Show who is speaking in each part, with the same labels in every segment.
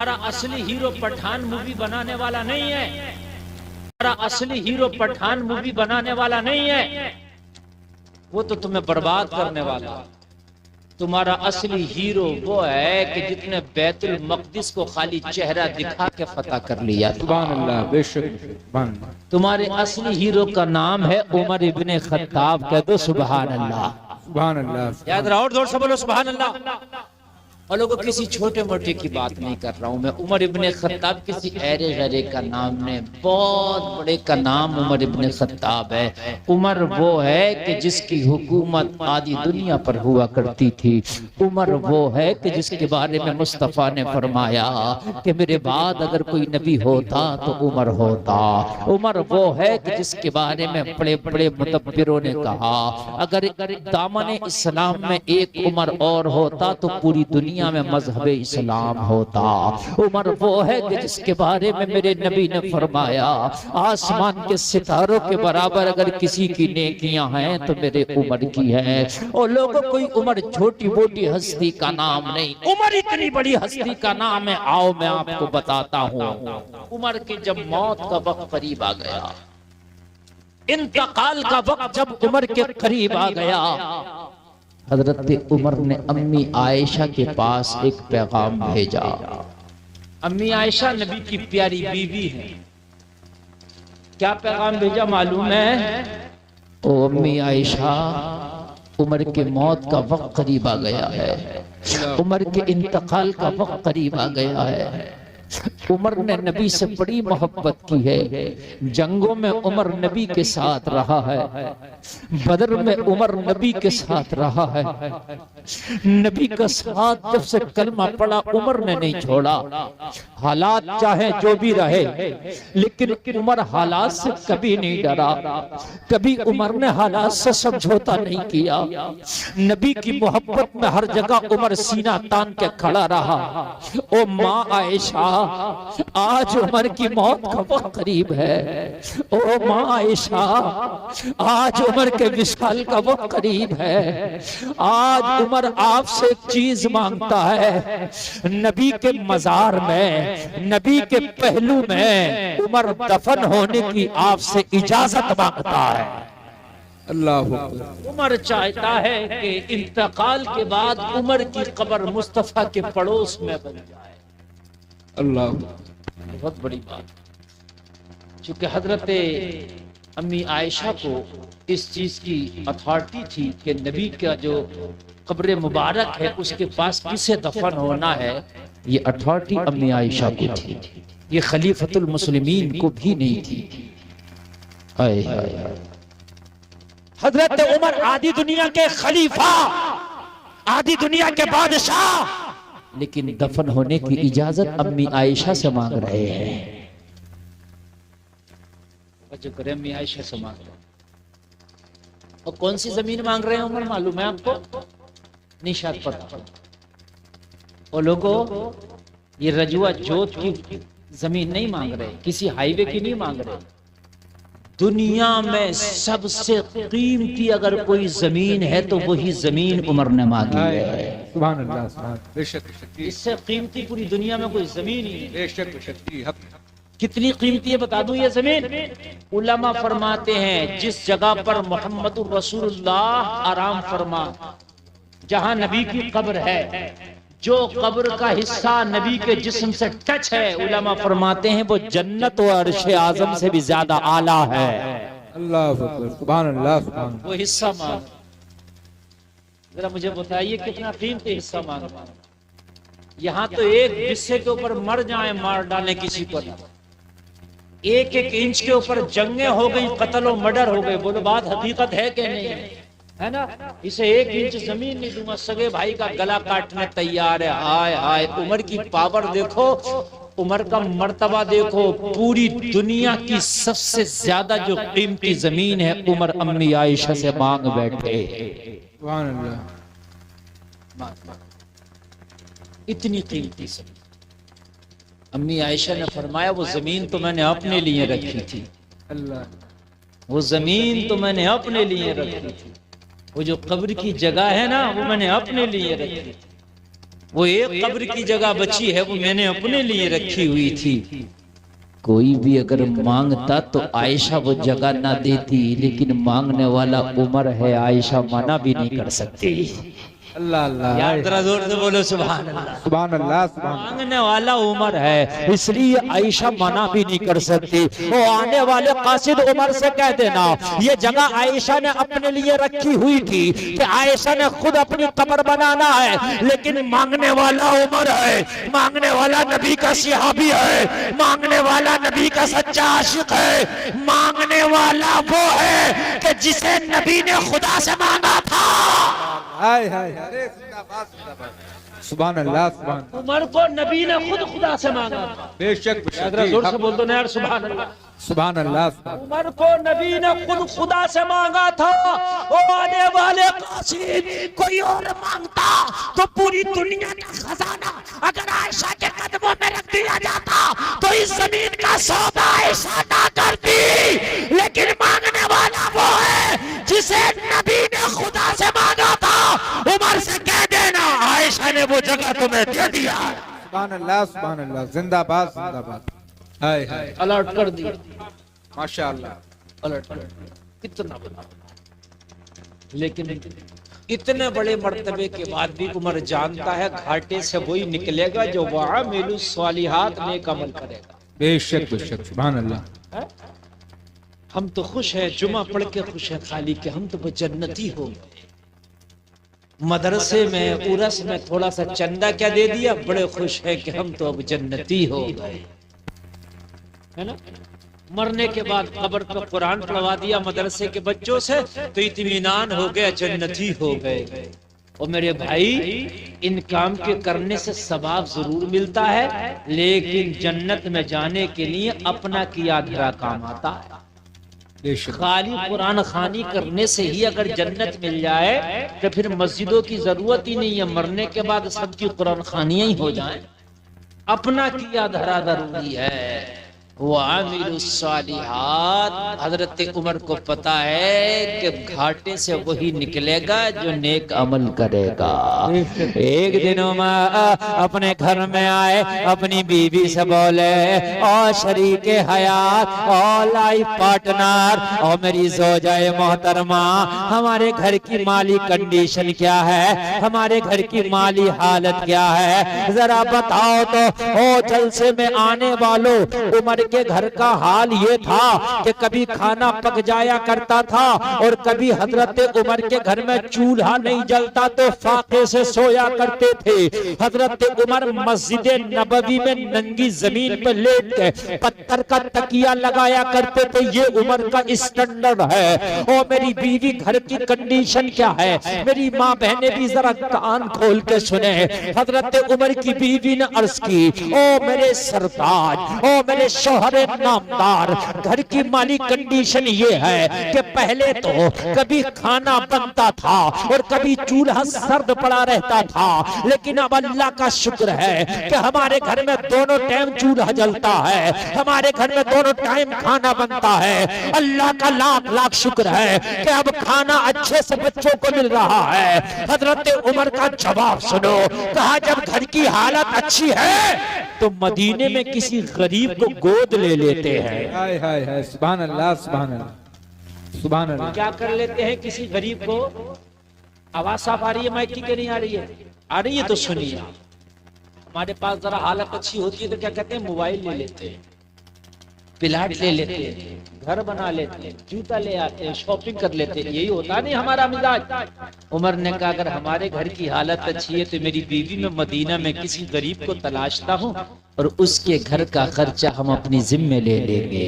Speaker 1: तुम्हारा असली hero Pathan movie बनाने वाला नहीं है। तुम्हारा असली हीरो पठान मूवी बनाने वाला नहीं है, वो तो तुम्हें बर्बाद करने वाला। तुम्हारा असली हीरो वो है कि जितने बैतुल मक़दिस को खाली चेहरा दिखा के फतह कर लिया।
Speaker 2: सुभान अल्लाह, बेशक।
Speaker 1: तुम्हारे असली हीरो का नाम है उमर इब्ने खत्ताब। कह दो सुभान अल्लाह।
Speaker 2: सुभान अल्लाह।
Speaker 1: याद रहा और जोर से बोलो सुभान अल्लाह। और लोगों किसी छोटे मोटे की बात नहीं कर रहा हूं मैं। उमर इब्ने खत्ताब किसी ऐरे गैरे का नाम नहीं, बहुत बड़े का नाम उमर इब्ने खत्ताब है। उमर वो है कि जिसकी हुकूमत आधी दुनिया पर हुआ करती थी। उमर वो है कि जिसके बारे में मुस्तफ़ा ने फरमाया कि मेरे बाद अगर कोई नबी होता तो उमर होता। उमर वो है कि जिसके बारे में बड़े बड़े मुतब्बिरों ने कहा अगर दामन इस्लाम में एक उमर और होता तो पूरी दुनिया में मजहब इस्लाम होता। उमर वो है कि जिसके बारे में मेरे नबी ने फरमाया आसमान के सितारों के बराबर अगर किसी की नेकियां हैं तो मेरे उमर की है। और लोगों कोई उमर छोटी मोटी हस्ती का नाम नहीं, उमर इतनी बड़ी हस्ती का नाम है। आओ मैं आपको बताता हूँ। उमर के जब मौत का वक्त करीब आ गया, इंतकाल का वक्त जब उमर के करीब आ गया, हजरत उमर ने अम्मी आयशा के पास एक पैगाम भेजा। अम्मी आयशा नबी की प्यारी बीवी है। क्या पैगाम भेजा मालूम है? ओ अम्मी आयशा, उमर के मौत का वक्त करीब आ गया है, उमर के इंतकाल का वक्त करीब आ गया है। उमर ने नबी से बड़ी मोहब्बत की है। जंगों में उमर नबी के साथ रहा है, बदर में उमर नबी के साथ रहा है। नबी का साथ जब से कलमा पड़ा उमर ने नहीं छोड़ा। हालात चाहे जो भी रहे, लेकिन उमर हालात से कभी नहीं डरा। कभी उमर ने हालात से समझौता नहीं किया। नबी की मोहब्बत में हर जगह उमर सीना तान के खड़ा रहा। ओ माँ आयशा, आज उमर की मौत का वक्त करीब है। ओ माँ आयशा, आज उमर के विशाल का वक्त करीब है। आज उमर आपसे एक चीज मांगता है। नबी के मजार में, नबी के पहलू में उमर दफन होने की आपसे इजाजत मांगता है।
Speaker 2: अल्लाह।
Speaker 1: उमर चाहता है कि इंतकाल के बाद उमर की कब्र मुस्तफा के पड़ोस में बन जाए।
Speaker 2: अल्लाह,
Speaker 1: बहुत बड़ी बात। चूंकि हजरत अम्मी आयशा को इस चीज की अथॉरिटी थी कि नबी का जो कब्र मुबारक है उसके पास किसे दफन होना है, ये अथॉरिटी अम्मी आयशा को थी। ये खलीफतुल मुस्लिमीन को भी नहीं थी। हाय हाय। हजरत उमर आधी दुनिया के खलीफा, आधी दुनिया के बादशाह, लेकिन दफन होने की इजाजत अम्मी आयशा से मांग रहे हैं। जो करे अम्मी आयशा से मांग रहे हैं। और कौन सी जमीन मांग रहे हैं उमर मालूम है आपको? निशात पता। और लोगों, ये रजुआ जोत की जमीन नहीं मांग रहे, किसी हाईवे की नहीं मांग रहे। दुनिया में सबसे कीमती अगर कोई जमीन है तो वही जमीन उमर ने मांगी है।
Speaker 2: सुभान अल्लाह। बेशक,
Speaker 1: इससे कीमती पूरी दुनिया में कोई जमीन ही नहीं।
Speaker 2: बेशक।
Speaker 1: कितनी कीमती है बता दूं ये जमीन? उलमा फरमाते हैं जिस जगह पर मोहम्मदुर रसूलुल्लाह आराम फरमा, जहां नबी की कब्र है, जो कब्र का हिस्सा नबी के जिस्म से टच है, उलमा फरमाते हैं वो जन्नत और अर्श आजम से भी ज्यादा आला है।
Speaker 2: अल्लाह, सुभान अल्लाह।
Speaker 1: वो हिस्सा मांग, जरा मुझे बताइए कितना कीमती हिस्सा मांग। यहाँ तो एक हिस्से के ऊपर मर जाए, मार डालें किसी को, एक एक इंच के ऊपर जंगें हो गई, कत्ल और मर्डर हो गए। बोलो बात हकीकत है कि नहीं है ना? इसे एक इंच जमीन नहीं दूंगा, सगे भाई का गला काटने तैयार है। हाय हाय, उमर की पावर देखो, उमर का मर्तबा देखो। पूरी दुनिया की सबसे ज्यादा जो कीमती जमीन है उमर अम्मी आयशा से मांग बैठे।
Speaker 2: सुभान अल्लाह।
Speaker 1: इतनी कीमती जमीन। अम्मी आयशा ने फरमाया वो जमीन तो मैंने अपने लिए रखी थी।
Speaker 2: अल्लाह,
Speaker 1: वो जमीन तो मैंने अपने लिए रखी थी। वो जो कब्र की जगह है ना, वो मैंने अपने लिए रखी थी। वो एक कब्र की जगह बची है, वो मैंने अपने लिए रखी हुई थी। कोई भी अगर मांगता तो आयशा वो जगह ना देती, लेकिन मांगने वाला उमर है, आयशा मना भी नहीं कर सकती।
Speaker 2: अल्लाह अल्लाह।
Speaker 1: यार जरा जोर से बोलो सुभान अल्लाह।
Speaker 2: सुभान अल्लाह सुभान।
Speaker 1: मांगने वाला उमर है, इसलिए आयशा मना भी नहीं कर सकती। वो आने वाले कासिद उमर से कह देना, ये जगह आयशा ने अपने लिए रखी हुई थी कि आयशा ने खुद अपनी कब्र बनाना है, लेकिन मांगने वाला उमर है, मांगने वाला नबी का सहाबी है, मांगने वाला नबी का सच्चा आशिक है, मांगने वाला वो है कि जिसे नबी ने खुदा से मांगा था।
Speaker 2: हाय हाय अरे जिंदाबाद जिंदाबाद। सुभान अल्लाह सुभान।
Speaker 1: उमर को नबी ने खुद खुदा से मांगा था।
Speaker 2: बेशक
Speaker 1: जरा जोर से बोल दो ना यार सुभान अल्लाह।
Speaker 2: सुभान अल्लाह सुभान।
Speaker 1: उमर को नबी ने खुद खुदा से मांगा था। वो आने वाले कासिद कोई और मांगता तो पूरी दुनिया का खजाना अगर आयशा के कदमों में रख दिया जाता तो इस जमीन का सौदा आयशा ना करती, लेकिन मांगने वाला वो है जिसे नबी ने खुदा से मांगा था। उमर से कह देना आयशा ने वो जगह तुम्हें दे दिया।
Speaker 2: सुभान अल्लाह जिंदाबाद जिंदाबाद। हाय हाय
Speaker 1: अलर्ट कर दिया,
Speaker 2: माशाअल्लाह
Speaker 1: अलर्ट कर दिया। कितना बड़ा, लेकिन इतने बड़े मर्तबे के बाद भी उमर जानता है घाटे से वही निकलेगा जो वआमिलु स्वालिहात नेक अमल करेगा।
Speaker 2: बेशक बेशक सुभान अल्लाह।
Speaker 1: हम तो खुश हैं, जुमा पढ़ के खुश हैं खाली कि हम तो जन्नती हो गए। मदरसे में उरस में थोड़ा सा चंदा क्या दे दिया, बड़े खुश है कि हम तो अब जन्नती हो गए, है ना। मरने के बाद कब्र पर कुरान पढ़वा दिया मदरसे के बच्चों से तो इत्मीनान हो गया, जन्नती हो गए। और मेरे भाई, इन काम के करने से सवाब जरूर मिलता है, लेकिन जन्नत में जाने के लिए अपना किया धरा काम आता है। खाली कुरान खानी करने से ही अगर जन्नत मिल जाए तो फिर मस्जिदों की जरूरत ही नहीं है, मरने के बाद सबकी कुरान खानियां ही हो जाएं। अपना किया धरा जरूरी है। वामिलुस्सालिहात, हजरत उमर को पता है कि घाटे से वही निकलेगा जो नेक अमल करेगा। एक दिन उमर अपने घर में आए, अपनी बीवी से बोले, और शरीके हयात और लाइफ पार्टनर और मेरी ज़ौजाए मोहतरमा, हमारे घर की माली कंडीशन क्या है, हमारे घर की माली हालत क्या है, जरा बताओ तो। ओ जलसे में आने वालों, उमर के घर का हाल ये था कि कभी खाना पक जाया करता था और कभी हजरत उमर के घर में चूल्हा नहीं जलता तो फाके से सोया करते थे। हजरत उमर मस्जिद नबवी में नंगी जमीन पर लेट के पत्थर का तकिया लगाया करते थे। ये उमर का स्टैंडर्ड है। और मेरी बीवी घर की कंडीशन क्या है, मेरी माँ बहने भी जरा कान खोल के सुने। हजरत उमर की बीवी ने अर्ज की, ओ मेरे सरताज, ओ मेरे शोहर नामदार, घर की माली कंडीशन ये है कि पहले तो कभी खाना बनता था और कभी चूल्हा सर्द पड़ा रहता था, लेकिन अब अल्लाह का शुक्र है कि हमारे घर में दोनों टाइम चूल्हा जलता है, हमारे घर में दोनों टाइम खाना बनता है। अल्लाह का लाख लाख शुक्र है कि अब खाना अच्छे से बच्चों को मिल रहा है। हजरत उमर का जवाब सुनो, कहा जब घर की हालत अच्छी है तो मदीने में किसी गरीब को गोद ले लेते हैं।
Speaker 2: हाय हाय हाय सुभान अल्लाह सुभान अल्लाह सुभान अल्लाह।
Speaker 1: क्या कर लेते हैं किसी गरीब को। आवाज साफ आ रही है माइक की के नहीं आ रही है? आ रही है तो सुनिए। हमारे पास जरा हालत अच्छी होती है तो क्या कहते हैं, मोबाइल ले लेते हैं, प्लाट ले लेते हैं, घर बना लेते हैं, जूता ले आते हैं, शॉपिंग कर लेते हैं। यही होता नहीं हमारा मिजाज। उमर ने कहा अगर हमारे घर की हालत अच्छी है तो मेरी बीवी में मदीना में किसी गरीब को तलाशता हूँ और उसके घर का खर्चा हम अपनी जिम्मे ले लेंगे।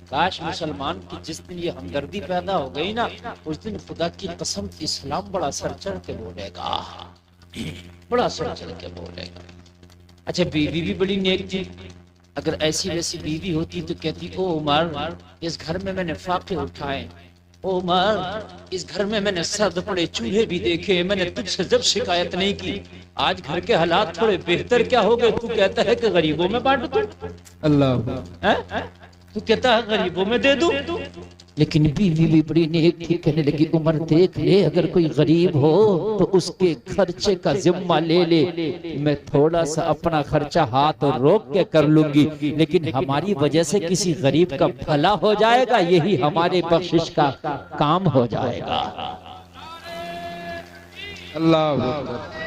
Speaker 1: काश मुसलमान की जिस दिन ये हमदर्दी पैदा हो गई ना, उस दिन खुदा की कसम इस्लाम बड़ा सर चढ़ के बोलेगा, बड़ा सर चढ़ के बोलेगा। अच्छा, बीवी भी बड़ी नेक थी। अगर ऐसी वैसी बीवी होती तो कहती, ओ उमर इस घर में मैंने फाके उठाए, ओ उमर इस घर में मैंने सर्द पड़े चूल्हे भी देखे, मैंने तुझसे जब शिकायत नहीं की। आज घर के हालात थोड़े बेहतर क्या हो गए, तू कहता है कि गरीबों में बांट दूं।
Speaker 2: अल्लाह,
Speaker 1: तू कहता है गरीबों में दे दूं। लेकिन बीवी भी बड़ी नेक थी, कहने लगी उमर देख ले, अगर कोई गरीब हो तो उसके खर्चे का जिम्मा ले ले, मैं थोड़ा सा अपना खर्चा हाथ और रोक के कर लूंगी, लेकिन हमारी वजह से किसी गरीब का भला हो जाएगा, यही हमारे बख्शिश का काम हो जाएगा।
Speaker 2: अल्लाह